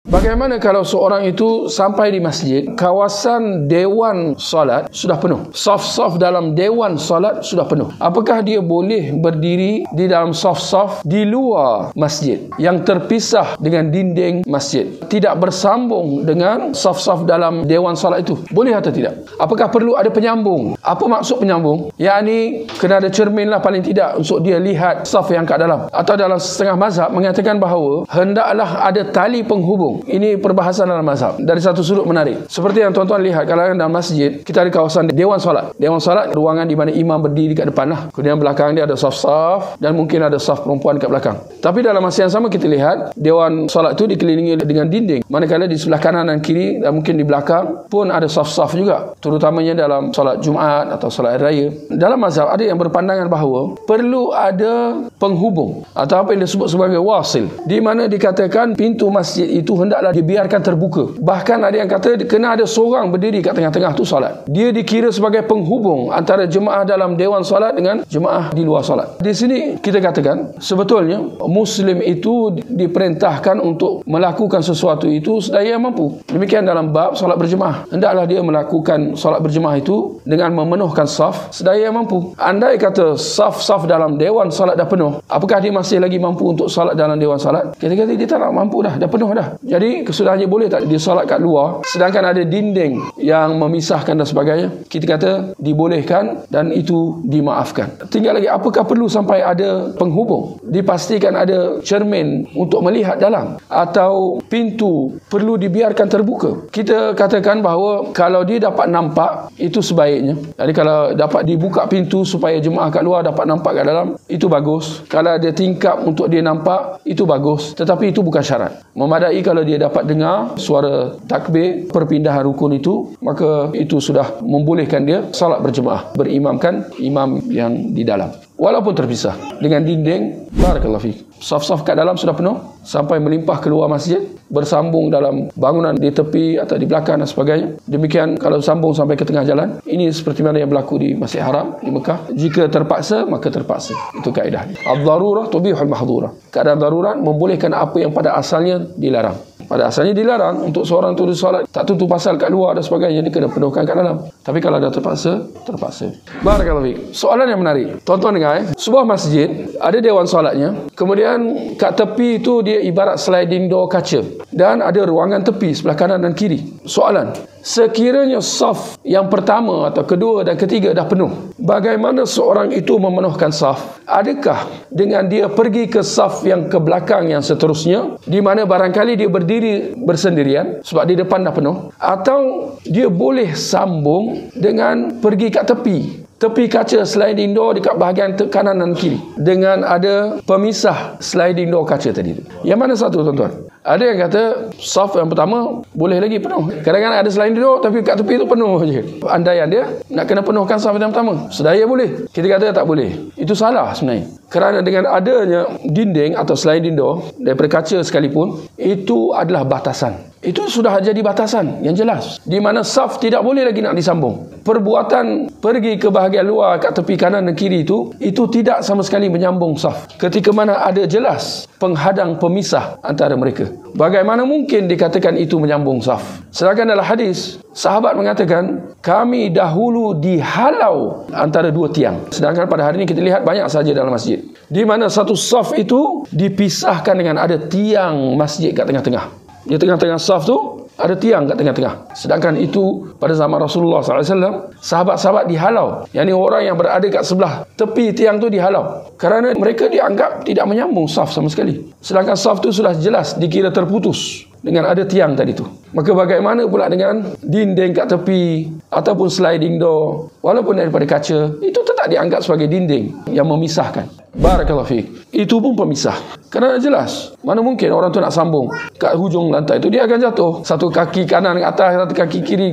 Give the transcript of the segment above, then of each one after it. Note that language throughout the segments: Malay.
Bagaimana kalau seorang itu sampai di masjid, kawasan dewan solat sudah penuh, saf-saf dalam dewan solat sudah penuh? Apakah dia boleh berdiri di dalam saf-saf di luar masjid yang terpisah dengan dinding masjid, tidak bersambung dengan saf-saf dalam dewan solat itu? Boleh atau tidak? Apakah perlu ada penyambung? Apa maksud penyambung? Yakni kena ada cermin lah paling tidak untuk dia lihat saf yang kat dalam. Atau dalam setengah mazhab mengatakan bahawa hendaklah ada tali penghubung. Ini perbahasan dalam mazhab dari satu sudut menarik. Seperti yang tuan-tuan lihat, kalau dalam masjid kita ada kawasan dewan solat. Dewan solat ruangan di mana imam berdiri kat depan lah. Kemudian belakang dia ada saf-saf dan mungkin ada saf perempuan kat belakang. Tapi dalam masa yang sama kita lihat dewan solat itu dikelilingi dengan dinding. Manakala di sebelah kanan dan kiri dan mungkin di belakang pun ada saf-saf juga. Terutamanya dalam solat Jumaat atau solat raya. Dalam mazhab ada yang berpandangan bahawa perlu ada penghubung atau apa yang disebut sebagai wasil, di mana dikatakan pintu masjid itu hendaklah dibiarkan terbuka. Bahkan ada yang kata kena ada seorang berdiri kat tengah-tengah tu solat. Dia dikira sebagai penghubung antara jemaah dalam dewan solat dengan jemaah di luar solat. Di sini kita katakan sebetulnya Muslim itu diperintahkan untuk melakukan sesuatu itu sedaya yang mampu. Demikian dalam bab solat berjemaah. Hendaklah dia melakukan solat berjemaah itu dengan memenuhkan saf sedaya yang mampu. Andai kata saf-saf dalam dewan solat dah penuh, apakah dia masih lagi mampu untuk solat dalam dewan solat? Kata-kata dia tak nak mampu dah penuh dah. Jadi kesudahannya boleh tak dia solat kat luar, sedangkan ada dinding yang memisahkan dan sebagainya? Kita kata dibolehkan dan itu dimaafkan. Tinggal lagi, apakah perlu sampai ada penghubung? Dipastikan ada cermin untuk melihat dalam, atau pintu perlu dibiarkan terbuka? Kita katakan bahawa kalau dia dapat nampak, itu sebaiknya. Jadi kalau dapat dibuka pintu supaya jemaah kat luar dapat nampak kat dalam, itu bagus. Kalau ada tingkap untuk dia nampak, itu bagus. Tetapi itu bukan syarat. Memadai kalau dia dapat dengar suara takbir perpindahan rukun itu, maka itu sudah membolehkan dia salat berjemaah, berimamkan imam yang di dalam walaupun terpisah dengan dinding. Barakallahu fiik. Saf-saf kat dalam sudah penuh sampai melimpah keluar masjid, bersambung dalam bangunan di tepi atau di belakang dan sebagainya. Demikian kalau sambung sampai ke tengah jalan. Ini seperti mana yang berlaku di Masjid Haram di Mekah. Jika terpaksa, maka terpaksa. Itu kaedah. Ad-darurah tubihul mahdhurah. Keadaan darurat membolehkan apa yang pada asalnya dilarang. Pada asalnya dilarang untuk seorang tu solat tak tentu pasal kat luar dan sebagainya, dia kena penuhkan kat dalam. Tapi kalau dah terpaksa, terpaksa. Barakallahu fiik. Soalan yang menarik. Tuan-tuan dengar, sebuah masjid ada dewan solatnya, kemudian kat tepi itu dia ibarat sliding door kaca dan ada ruangan tepi sebelah kanan dan kiri. Soalan, sekiranya saf yang pertama atau kedua dan ketiga dah penuh, bagaimana seorang itu memenuhkan saf? Adakah dengan dia pergi ke saf yang ke belakang yang seterusnya, di mana barangkali dia berdiri bersendirian sebab di depan dah penuh, atau dia boleh sambung dengan pergi kat tepi kaca sliding door dekat bahagian kanan dan kiri dengan ada pemisah sliding door kaca tadi tu? Yang mana satu, tuan-tuan? Ada yang kata saf yang pertama boleh lagi penuh. Kadang-kadang ada sliding door tapi kat tepi tu penuh je. Andaian dia nak kena penuhkan saf yang pertama, sedaya boleh. Kita kata tak boleh. Itu salah sebenarnya. Kerana dengan adanya dinding atau sliding door daripada kaca sekalipun, itu adalah batasan. Itu sudah jadi batasan yang jelas, di mana saf tidak boleh lagi nak disambung. Perbuatan pergi ke bahagian luar kat tepi kanan dan kiri itu tidak sama sekali menyambung saf. Ketika mana ada jelas penghadang pemisah antara mereka, bagaimana mungkin dikatakan itu menyambung saf? Sedangkan dalam hadis, sahabat mengatakan kami dahulu dihalau antara dua tiang. Sedangkan pada hari ini kita lihat banyak saja dalam masjid, di mana satu saf itu dipisahkan dengan ada tiang masjid kat tengah-tengah. Di tengah-tengah saf tu ada tiang kat tengah-tengah. Sedangkan itu pada zaman Rasulullah SAW, sahabat-sahabat dihalau. Yang ni orang yang berada kat sebelah tepi tiang tu dihalau kerana mereka dianggap tidak menyambung saf sama sekali. Sedangkan saf tu sudah jelas dikira terputus dengan ada tiang tadi tu. Maka bagaimana pula dengan dinding kat tepi ataupun sliding door, walaupun daripada kaca, itu tetap dianggap sebagai dinding yang memisahkan. Barakallahu fiik. Itu pun pemisah. Kerana jelas, mana mungkin orang tu nak sambung kat hujung lantai tu, dia akan jatuh. Satu kaki kanan ke atas, satu kaki kiri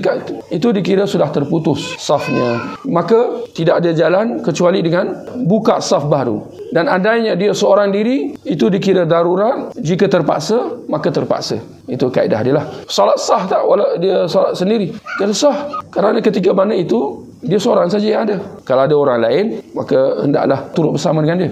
itu dikira sudah terputus safnya. Maka tidak ada jalan kecuali dengan buka saf baru. Dan adanya dia seorang diri, itu dikira darurat. Jika terpaksa, maka terpaksa. Itu kaedah dia lah. Solat sah tak walau dia solat sendiri? Kata sah. Kerana ketika mana itu dia seorang saja yang ada. Kalau ada orang lain, maka hendaklah turut bersama dengan dia.